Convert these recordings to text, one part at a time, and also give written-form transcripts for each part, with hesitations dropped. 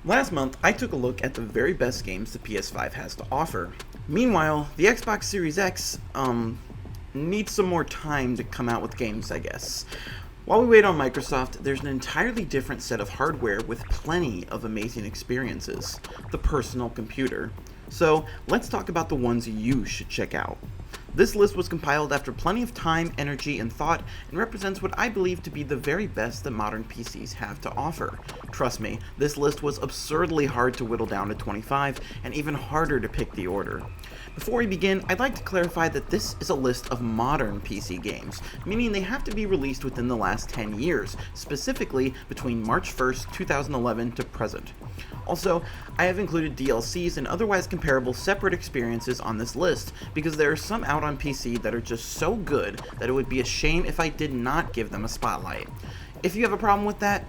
Last month, I took a look at the very best games the PS5 has to offer. Meanwhile, the Xbox Series X, needs some more time to come out with games, I guess. While we wait on Microsoft, there's an entirely different set of hardware with plenty of amazing experiences. The personal computer. So, let's talk about the ones you should check out. This list was compiled after plenty of time, energy, and thought, and represents what I believe to be the very best that modern PCs have to offer. Trust me, this list was absurdly hard to whittle down to 25, and even harder to pick the order. Before we begin, I'd like to clarify that this is a list of modern PC games, meaning they have to be released within the last 10 years, specifically between March 1st, 2011 to present. Also, I have included DLCs and otherwise comparable separate experiences on this list, because there are some out on PC that are just so good that it would be a shame if I did not give them a spotlight. If you have a problem with that,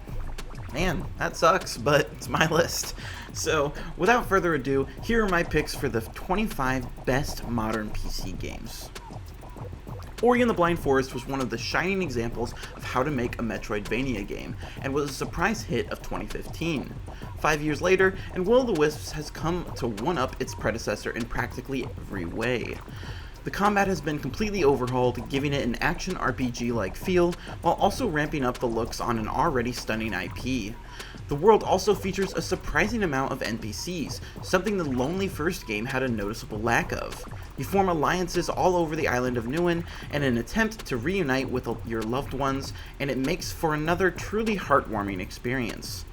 man, that sucks, but it's my list. So, without further ado, here are my picks for the 25 best modern PC games. Ori and the Blind Forest was one of the shining examples of how to make a Metroidvania game, and was a surprise hit of 2015. 5 years later, and Will o' the Wisps has come to one-up its predecessor in practically every way. The combat has been completely overhauled, giving it an action RPG-like feel, while also ramping up the looks on an already stunning IP. The world also features a surprising amount of NPCs, something the Lonely First game had a noticeable lack of. You form alliances all over the island of Newen in an attempt to reunite with your loved ones, and it makes for another truly heartwarming experience.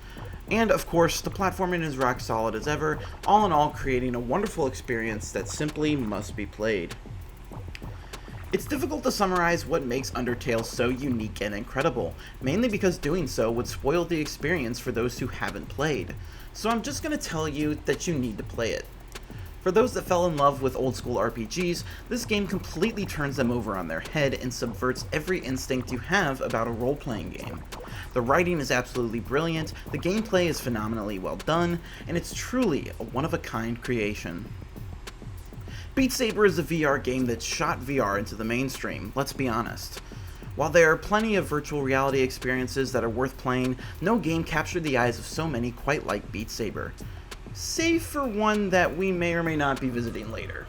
And of course, the platforming is rock solid as ever, all in all creating a wonderful experience that simply must be played. It's difficult to summarize what makes Undertale so unique and incredible, mainly because doing so would spoil the experience for those who haven't played. So I'm just going to tell you that you need to play it. For those that fell in love with old school RPGs, this game completely turns them over on their head and subverts every instinct you have about a role-playing game. The writing is absolutely brilliant, the gameplay is phenomenally well done, and it's truly a one-of-a-kind creation. Beat Saber is a VR game that shot VR into the mainstream, let's be honest. While there are plenty of virtual reality experiences that are worth playing, no game captured the eyes of so many quite like Beat Saber. Save for one that we may or may not be visiting later.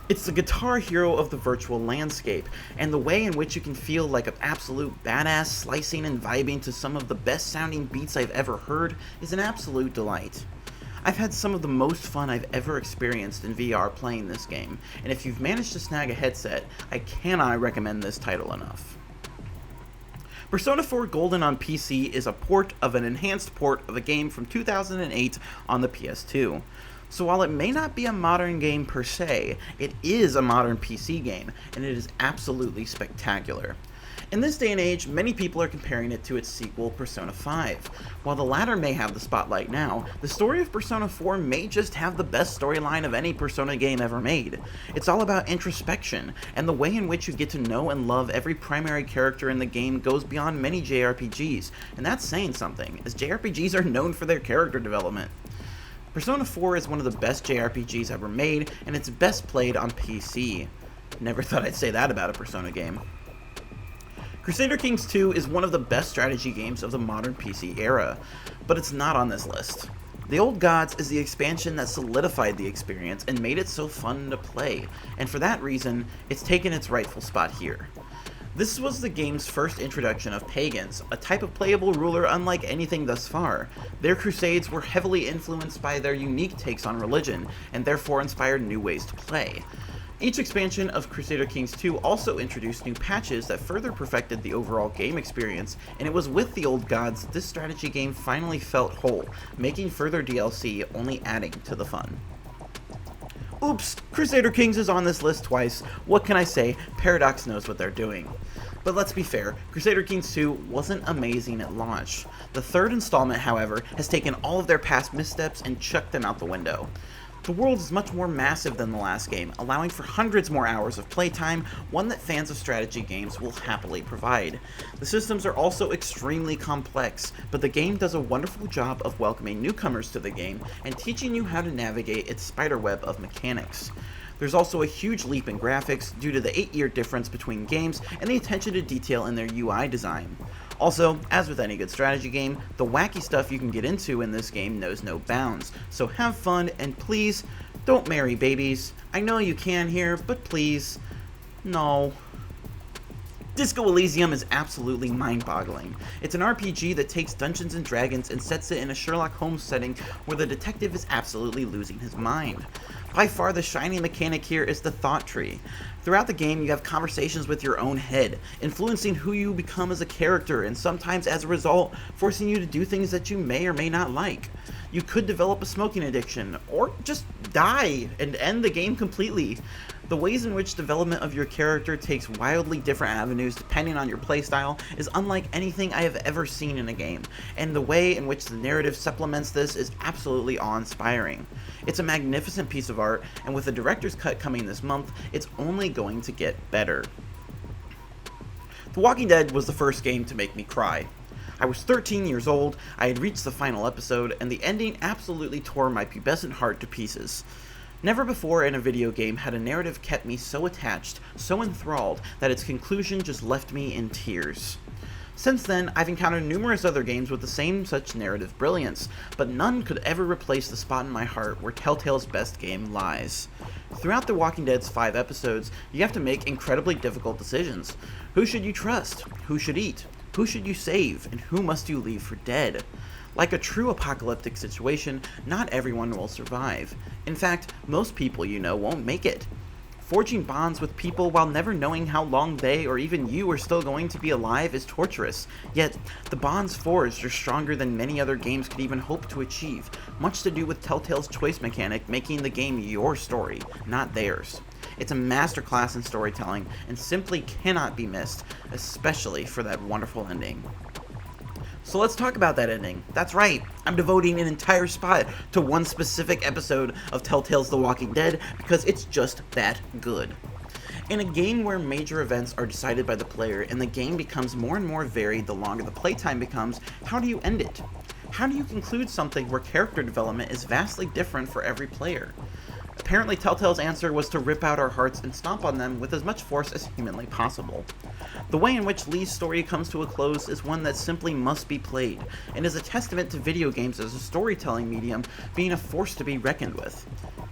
It's the guitar hero of the virtual landscape, and the way in which you can feel like an absolute badass slicing and vibing to some of the best sounding beats I've ever heard is an absolute delight. I've had some of the most fun I've ever experienced in VR playing this game, and if you've managed to snag a headset, I cannot recommend this title enough. Persona 4 Golden on PC is a port of an enhanced port of a game from 2008 on the PS2. So while it may not be a modern game per se, it is a modern PC game, and it is absolutely spectacular. In this day and age, many people are comparing it to its sequel, Persona 5. While the latter may have the spotlight now, the story of Persona 4 may just have the best storyline of any Persona game ever made. It's all about introspection, and the way in which you get to know and love every primary character in the game goes beyond many JRPGs, and that's saying something, as JRPGs are known for their character development. Persona 4 is one of the best JRPGs ever made, and it's best played on PC. Never thought I'd say that about a Persona game. Crusader Kings 2 is one of the best strategy games of the modern PC era, but it's not on this list. The Old Gods is the expansion that solidified the experience and made it so fun to play, and for that reason, it's taken its rightful spot here. This was the game's first introduction of pagans, a type of playable ruler unlike anything thus far. Their crusades were heavily influenced by their unique takes on religion, and therefore inspired new ways to play. Each expansion of Crusader Kings 2 also introduced new patches that further perfected the overall game experience, and it was with the Old Gods this strategy game finally felt whole, making further DLC only adding to the fun. Oops, Crusader Kings is on this list twice. What can I say? Paradox knows what they're doing. But let's be fair, Crusader Kings 2 wasn't amazing at launch. The third installment, however, has taken all of their past missteps and chucked them out the window. The world is much more massive than the last game, allowing for hundreds more hours of playtime, one that fans of strategy games will happily provide. The systems are also extremely complex, but the game does a wonderful job of welcoming newcomers to the game and teaching you how to navigate its spiderweb of mechanics. There's also a huge leap in graphics due to the 8-year difference between games and the attention to detail in their UI design. Also, as with any good strategy game, the wacky stuff you can get into in this game knows no bounds, so have fun and please, don't marry babies. I know you can here, but please, no. Disco Elysium is absolutely mind-boggling. It's an RPG that takes Dungeons & Dragons and sets it in a Sherlock Holmes setting where the detective is absolutely losing his mind. By far the shining mechanic here is the thought tree. Throughout the game you have conversations with your own head, influencing who you become as a character and sometimes as a result forcing you to do things that you may or may not like. You could develop a smoking addiction, or just die and end the game completely. The ways in which development of your character takes wildly different avenues depending on your playstyle is unlike anything I have ever seen in a game, and the way in which the narrative supplements this is absolutely awe-inspiring. It's a magnificent piece of art, and with the director's cut coming this month, it's only going to get better. The Walking Dead was the first game to make me cry. I was 13 years old, I had reached the final episode, and the ending absolutely tore my pubescent heart to pieces. Never before in a video game had a narrative kept me so attached, so enthralled, that its conclusion just left me in tears. Since then, I've encountered numerous other games with the same such narrative brilliance, but none could ever replace the spot in my heart where Telltale's best game lies. Throughout The Walking Dead's 5 episodes, you have to make incredibly difficult decisions. Who should you trust? Who should eat? Who should you save? And who must you leave for dead? Like a true apocalyptic situation, not everyone will survive. In fact, most people you know won't make it. Forging bonds with people while never knowing how long they or even you are still going to be alive is torturous, yet the bonds forged are stronger than many other games could even hope to achieve, much to do with Telltale's choice mechanic making the game your story, not theirs. It's a masterclass in storytelling and simply cannot be missed, especially for that wonderful ending. So let's talk about that ending. That's right, I'm devoting an entire spot to one specific episode of Telltale's The Walking Dead because it's just that good. In a game where major events are decided by the player and the game becomes more and more varied the longer the playtime becomes, how do you end it? How do you conclude something where character development is vastly different for every player? Apparently Telltale's answer was to rip out our hearts and stomp on them with as much force as humanly possible. The way in which Lee's story comes to a close is one that simply must be played, and is a testament to video games as a storytelling medium being a force to be reckoned with.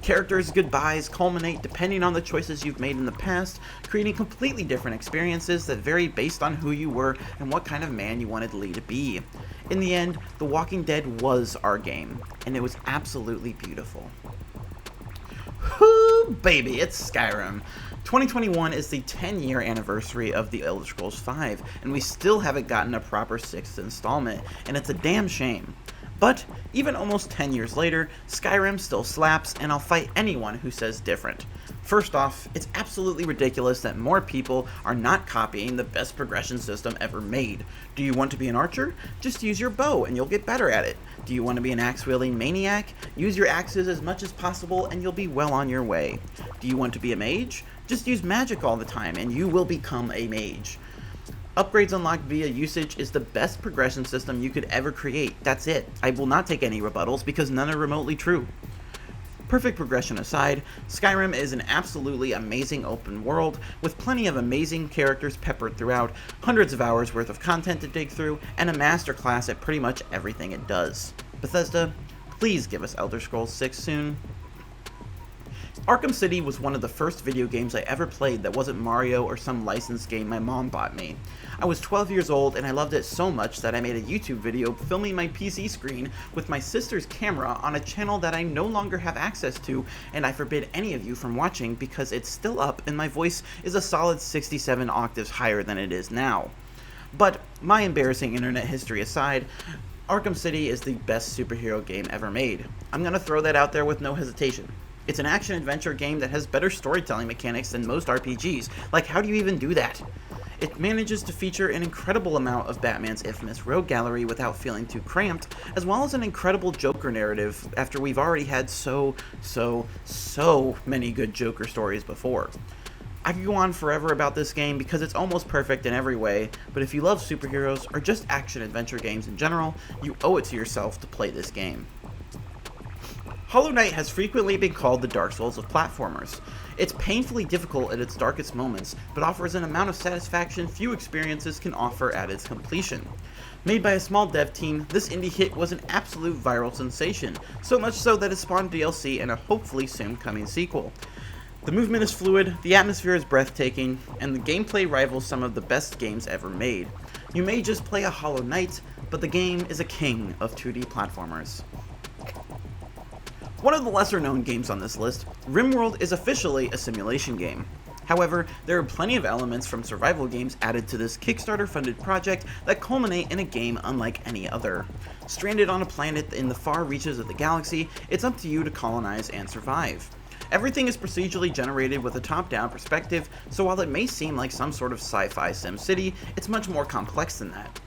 Characters' goodbyes culminate depending on the choices you've made in the past, creating completely different experiences that vary based on who you were and what kind of man you wanted Lee to be. In the end, The Walking Dead was our game, and it was absolutely beautiful. Whoo, baby, it's Skyrim. 2021 is the 10-year anniversary of The Elder Scrolls V, and we still haven't gotten a proper 6th installment, and it's a damn shame. But, even almost 10 years later, Skyrim still slaps, and I'll fight anyone who says different. First off, it's absolutely ridiculous that more people are not copying the best progression system ever made. Do you want to be an archer? Just use your bow and you'll get better at it. Do you want to be an axe-wielding maniac? Use your axes as much as possible and you'll be well on your way. Do you want to be a mage? Just use magic all the time and you will become a mage. Upgrades unlocked via usage is the best progression system you could ever create. That's it. I will not take any rebuttals because none are remotely true. Perfect progression aside, Skyrim is an absolutely amazing open world with plenty of amazing characters peppered throughout, hundreds of hours worth of content to dig through, and a masterclass at pretty much everything it does. Bethesda, please give us Elder Scrolls 6 soon. Arkham City was one of the first video games I ever played that wasn't Mario or some licensed game my mom bought me. I was 12 years old and I loved it so much that I made a YouTube video filming my PC screen with my sister's camera on a channel that I no longer have access to, and I forbid any of you from watching because it's still up and my voice is a solid 67 octaves higher than it is now. But my embarrassing internet history aside, Arkham City is the best superhero game ever made. I'm gonna throw that out there with no hesitation. It's an action-adventure game that has better storytelling mechanics than most RPGs. Like, how do you even do that? It manages to feature an incredible amount of Batman's infamous rogue gallery without feeling too cramped, as well as an incredible Joker narrative after we've already had so many good Joker stories before. I could go on forever about this game because it's almost perfect in every way, but if you love superheroes or just action-adventure games in general, you owe it to yourself to play this game. Hollow Knight has frequently been called the Dark Souls of platformers. It's painfully difficult at its darkest moments, but offers an amount of satisfaction few experiences can offer at its completion. Made by a small dev team, this indie hit was an absolute viral sensation, so much so that it spawned DLC and a hopefully soon coming sequel. The movement is fluid, the atmosphere is breathtaking, and the gameplay rivals some of the best games ever made. You may just play a Hollow Knight, but the game is a king of 2D platformers. One of the lesser known games on this list, RimWorld is officially a simulation game. However, there are plenty of elements from survival games added to this Kickstarter-funded project that culminate in a game unlike any other. Stranded on a planet in the far reaches of the galaxy, it's up to you to colonize and survive. Everything is procedurally generated with a top-down perspective, so while it may seem like some sort of sci-fi SimCity, it's much more complex than that.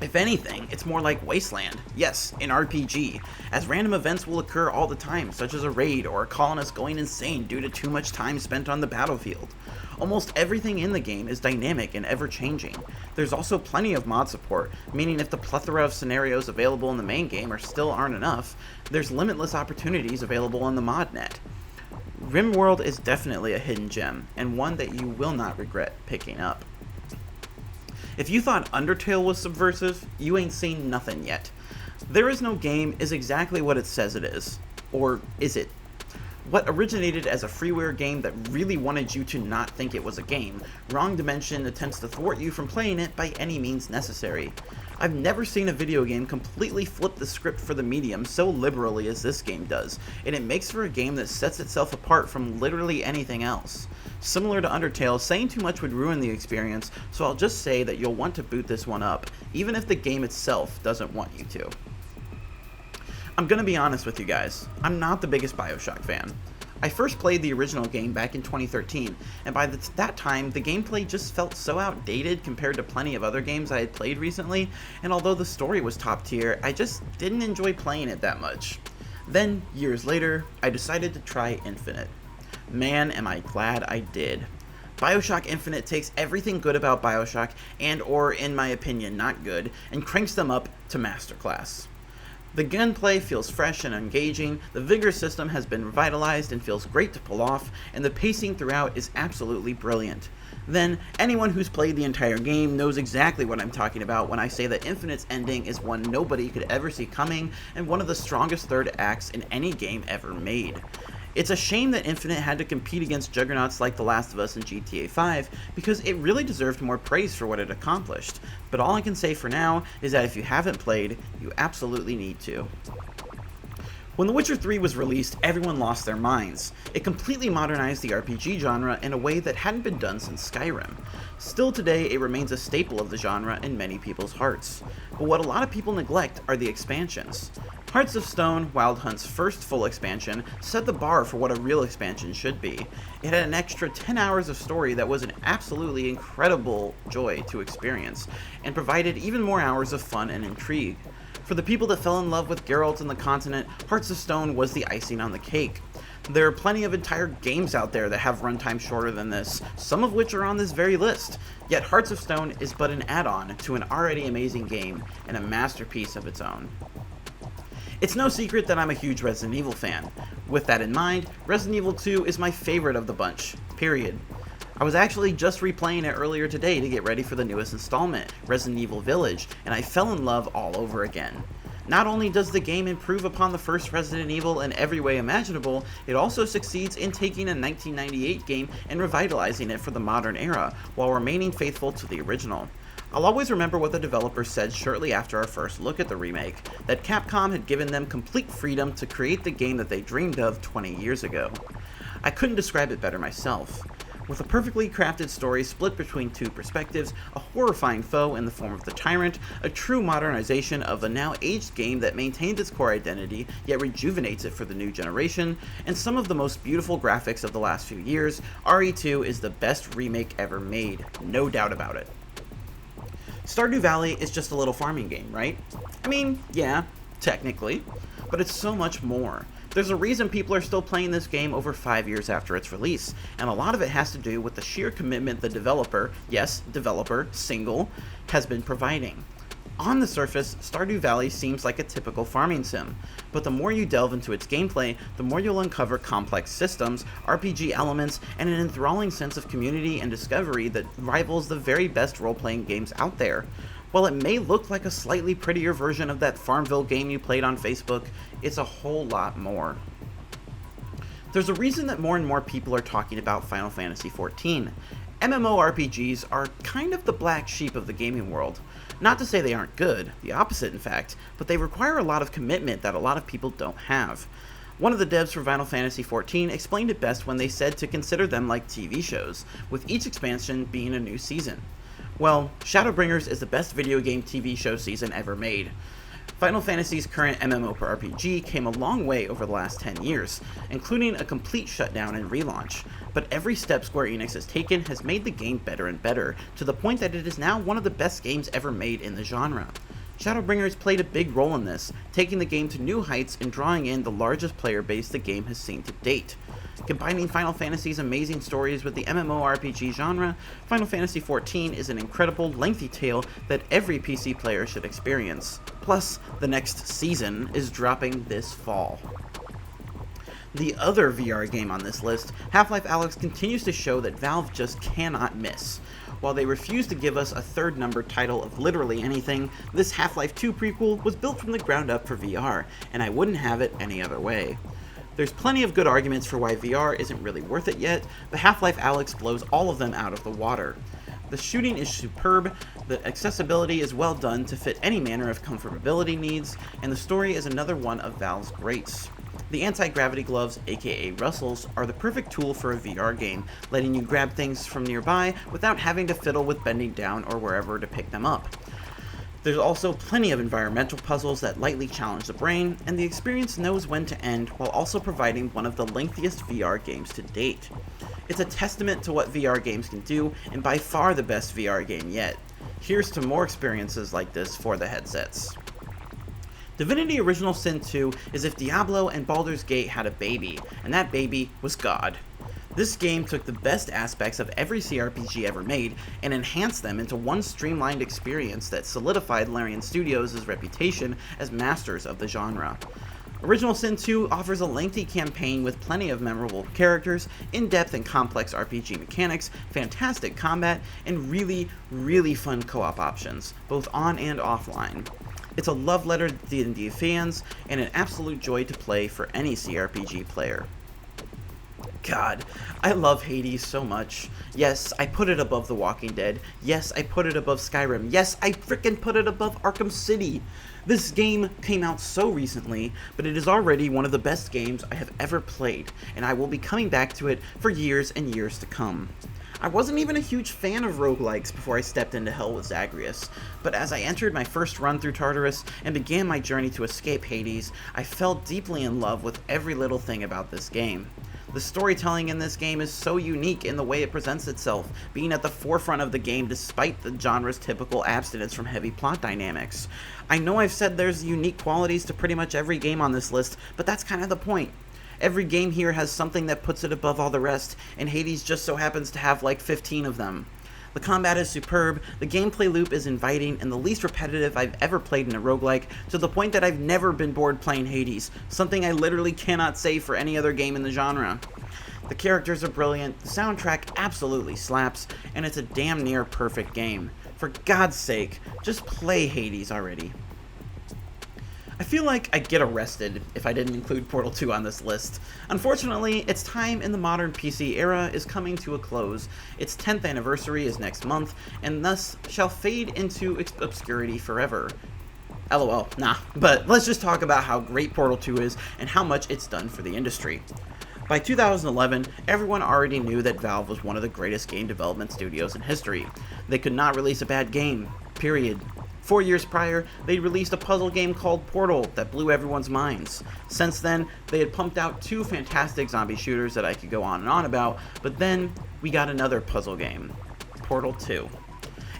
If anything, it's more like Wasteland, yes, an RPG, as random events will occur all the time, such as a raid or a colonist going insane due to too much time spent on the battlefield. Almost everything in the game is dynamic and ever-changing. There's also plenty of mod support, meaning if the plethora of scenarios available in the main game still aren't enough, there's limitless opportunities available on the mod net. RimWorld is definitely a hidden gem, and one that you will not regret picking up. If you thought Undertale was subversive, you ain't seen nothing yet. There Is No Game is exactly what it says it is. Or is it? What originated as a freeware game that really wanted you to not think it was a game, Wrong Dimension attempts to thwart you from playing it by any means necessary. I've never seen a video game completely flip the script for the medium so liberally as this game does, and it makes for a game that sets itself apart from literally anything else. Similar to Undertale, saying too much would ruin the experience, so I'll just say that you'll want to boot this one up, even if the game itself doesn't want you to. I'm gonna be honest with you guys, I'm not the biggest BioShock fan. I first played the original game back in 2013, and by that time, the gameplay just felt so outdated compared to plenty of other games I had played recently, and although the story was top tier, I just didn't enjoy playing it that much. Then, years later, I decided to try Infinite. Man, am I glad I did. BioShock Infinite takes everything good about BioShock, and or, in my opinion, not good, and cranks them up to masterclass. The gunplay feels fresh and engaging, the vigor system has been revitalized and feels great to pull off, and the pacing throughout is absolutely brilliant. Then, anyone who's played the entire game knows exactly what I'm talking about when I say that Infinite's ending is one nobody could ever see coming, and one of the strongest third acts in any game ever made. It's a shame that Infinite had to compete against juggernauts like The Last of Us and GTA 5, because it really deserved more praise for what it accomplished, but all I can say for now is that if you haven't played, you absolutely need to. When The Witcher 3 was released, everyone lost their minds. It completely modernized the RPG genre in a way that hadn't been done since Skyrim. Still today, it remains a staple of the genre in many people's hearts. But what a lot of people neglect are the expansions. Hearts of Stone, Wild Hunt's first full expansion, set the bar for what a real expansion should be. It had an extra 10 hours of story that was an absolutely incredible joy to experience, and provided even more hours of fun and intrigue. For the people that fell in love with Geralt and the continent, Hearts of Stone was the icing on the cake. There are plenty of entire games out there that have runtime shorter than this, some of which are on this very list, yet Hearts of Stone is but an add-on to an already amazing game and a masterpiece of its own. It's no secret that I'm a huge Resident Evil fan. With that in mind, Resident Evil 2 is my favorite of the bunch, period. I was actually just replaying it earlier today to get ready for the newest installment, Resident Evil Village, and I fell in love all over again. Not only does the game improve upon the first Resident Evil in every way imaginable, it also succeeds in taking a 1998 game and revitalizing it for the modern era, while remaining faithful to the original. I'll always remember what the developer said shortly after our first look at the remake, that Capcom had given them complete freedom to create the game that they dreamed of 20 years ago. I couldn't describe it better myself. With a perfectly crafted story split between two perspectives, a horrifying foe in the form of the Tyrant, a true modernization of a now aged game that maintains its core identity, yet rejuvenates it for the new generation, and some of the most beautiful graphics of the last few years, RE2 is the best remake ever made, no doubt about it. Stardew Valley is just a little farming game, right? I mean, yeah, technically, but it's so much more. There's a reason people are still playing this game over 5 years after its release, and a lot of it has to do with the sheer commitment the developer, yes, developer, single, has been providing. On the surface, Stardew Valley seems like a typical farming sim, but the more you delve into its gameplay, the more you'll uncover complex systems, RPG elements, and an enthralling sense of community and discovery that rivals the very best role-playing games out there. While it may look like a slightly prettier version of that Farmville game you played on Facebook, it's a whole lot more. There's a reason that more and more people are talking about Final Fantasy XIV. MMORPGs are kind of the black sheep of the gaming world. Not to say they aren't good, the opposite in fact, but they require a lot of commitment that a lot of people don't have. One of the devs for Final Fantasy XIV explained it best when they said to consider them like TV shows, with each expansion being a new season. Well, Shadowbringers is the best video game TV show season ever made. Final Fantasy's current MMORPG came a long way over the last 10 years, including a complete shutdown and relaunch, but every step Square Enix has taken has made the game better and better, to the point that it is now one of the best games ever made in the genre. Shadowbringers played a big role in this, taking the game to new heights and drawing in the largest player base the game has seen to date. Combining Final Fantasy's amazing stories with the MMORPG genre, Final Fantasy XIV is an incredible, lengthy tale that every PC player should experience. Plus, the next season is dropping this fall. The other VR game on this list, Half-Life Alyx, continues to show that Valve just cannot miss. While they refuse to give us a third numbered title of literally anything, this Half-Life 2 prequel was built from the ground up for VR, and I wouldn't have it any other way. There's plenty of good arguments for why VR isn't really worth it yet, but Half-Life Alyx blows all of them out of the water. The shooting is superb, the accessibility is well done to fit any manner of comfortability needs, and the story is another one of Valve's greats. The anti-gravity gloves, aka Rustles, are the perfect tool for a VR game, letting you grab things from nearby without having to fiddle with bending down or wherever to pick them up. There's also plenty of environmental puzzles that lightly challenge the brain, and the experience knows when to end while also providing one of the lengthiest VR games to date. It's a testament to what VR games can do, and by far the best VR game yet. Here's to more experiences like this for the headsets. Divinity Original Sin 2 is if Diablo and Baldur's Gate had a baby, and that baby was God. This game took the best aspects of every CRPG ever made and enhanced them into one streamlined experience that solidified Larian Studios' reputation as masters of the genre. Original Sin 2 offers a lengthy campaign with plenty of memorable characters, in-depth and complex RPG mechanics, fantastic combat, and really fun co-op options, both on and offline. It's a love letter to D&D fans, and an absolute joy to play for any CRPG player. God, I love Hades so much. Yes, I put it above The Walking Dead. Yes, I put it above Skyrim. Yes, I frickin' put it above Arkham City. This game came out so recently, but it is already one of the best games I have ever played, and I will be coming back to it for years and years to come. I wasn't even a huge fan of roguelikes before I stepped into hell with Zagreus, but as I entered my first run through Tartarus and began my journey to escape Hades, I fell deeply in love with every little thing about this game. The storytelling in this game is so unique in the way it presents itself, being at the forefront of the game despite the genre's typical abstinence from heavy plot dynamics. I know I've said there's unique qualities to pretty much every game on this list, but that's kind of the point. Every game here has something that puts it above all the rest, and Hades just so happens to have like 15 of them. The combat is superb, the gameplay loop is inviting, and the least repetitive I've ever played in a roguelike, to the point that I've never been bored playing Hades, something I literally cannot say for any other game in the genre. The characters are brilliant, the soundtrack absolutely slaps, and it's a damn near perfect game. For God's sake, just play Hades already. I feel like I'd get arrested if I didn't include Portal 2 on this list. Unfortunately, its time in the modern PC era is coming to a close. Its 10th anniversary is next month, and thus shall fade into obscurity forever. LOL, nah, but let's just talk about how great Portal 2 is and how much it's done for the industry. By 2011, everyone already knew that Valve was one of the greatest game development studios in history. They could not release a bad game, period. 4 years prior, they released a puzzle game called Portal that blew everyone's minds. Since then, they had pumped out 2 fantastic zombie shooters that I could go on and on about, but then we got another puzzle game, Portal 2.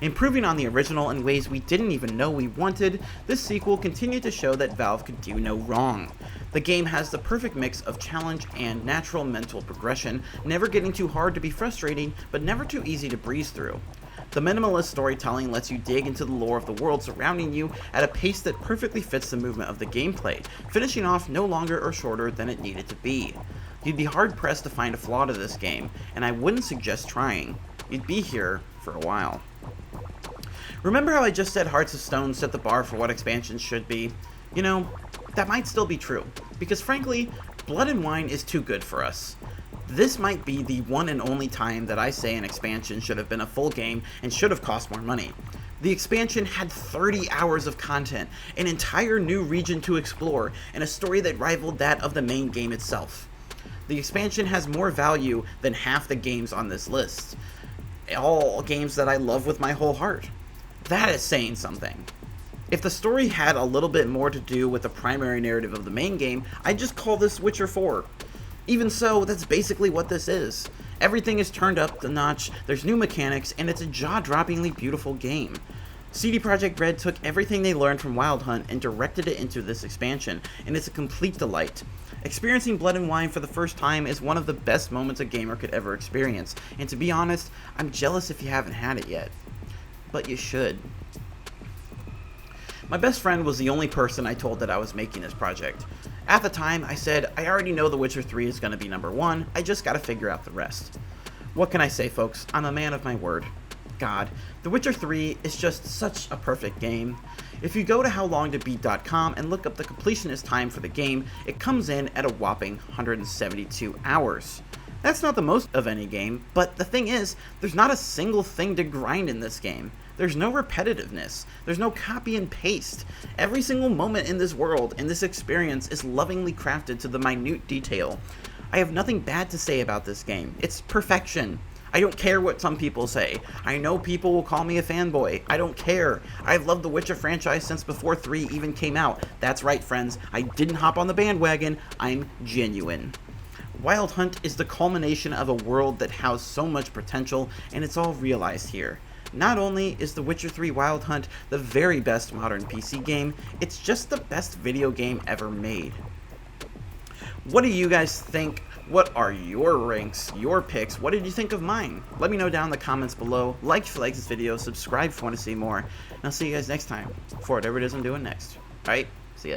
Improving on the original in ways we didn't even know we wanted, this sequel continued to show that Valve could do no wrong. The game has the perfect mix of challenge and natural mental progression, never getting too hard to be frustrating, but never too easy to breeze through. The minimalist storytelling lets you dig into the lore of the world surrounding you at a pace that perfectly fits the movement of the gameplay, finishing off no longer or shorter than it needed to be. You'd be hard-pressed to find a flaw to this game, and I wouldn't suggest trying. You'd be here for a while. Remember how I just said Hearts of Stone set the bar for what expansions should be? You know, that might still be true, because frankly, Blood and Wine is too good for us. This might be the one and only time that I say an expansion should have been a full game and should have cost more money. The expansion had 30 hours of content, an entire new region to explore, and a story that rivaled that of the main game itself. The expansion has more value than half the games on this list. All games that I love with my whole heart. That is saying something. If the story had a little bit more to do with the primary narrative of the main game, I'd just call this Witcher 4. Even so, that's basically what this is. Everything is turned up the notch, there's new mechanics, and it's a jaw-droppingly beautiful game. CD Projekt Red took everything they learned from Wild Hunt and directed it into this expansion, and it's a complete delight. Experiencing Blood and Wine for the first time is one of the best moments a gamer could ever experience, and to be honest, I'm jealous if you haven't had it yet. But you should. My best friend was the only person I told that I was making this project. At the time, I said, I already know The Witcher 3 is going to be number 1, I just gotta figure out the rest. What can I say, folks? I'm a man of my word. God, The Witcher 3 is just such a perfect game. If you go to howlongtobeat.com and look up the completionist time for the game, it comes in at a whopping 172 hours. That's not the most of any game, but the thing is, there's not a single thing to grind in this game. There's no repetitiveness. There's no copy and paste. Every single moment in this world, in this experience, is lovingly crafted to the minute detail. I have nothing bad to say about this game. It's perfection. I don't care what some people say. I know people will call me a fanboy. I don't care. I've loved the Witcher franchise since before 3 even came out. That's right, friends. I didn't hop on the bandwagon. I'm genuine. Wild Hunt is the culmination of a world that housed so much potential, and it's all realized here. Not only is The Witcher 3 Wild Hunt the very best modern PC game, it's just the best video game ever made. What do you guys think? What are your ranks, your picks? What did you think of mine? Let me know down in the comments below. Like if you like this video, subscribe if you want to see more, and I'll see you guys next time for whatever it is I'm doing next. Alright, see ya.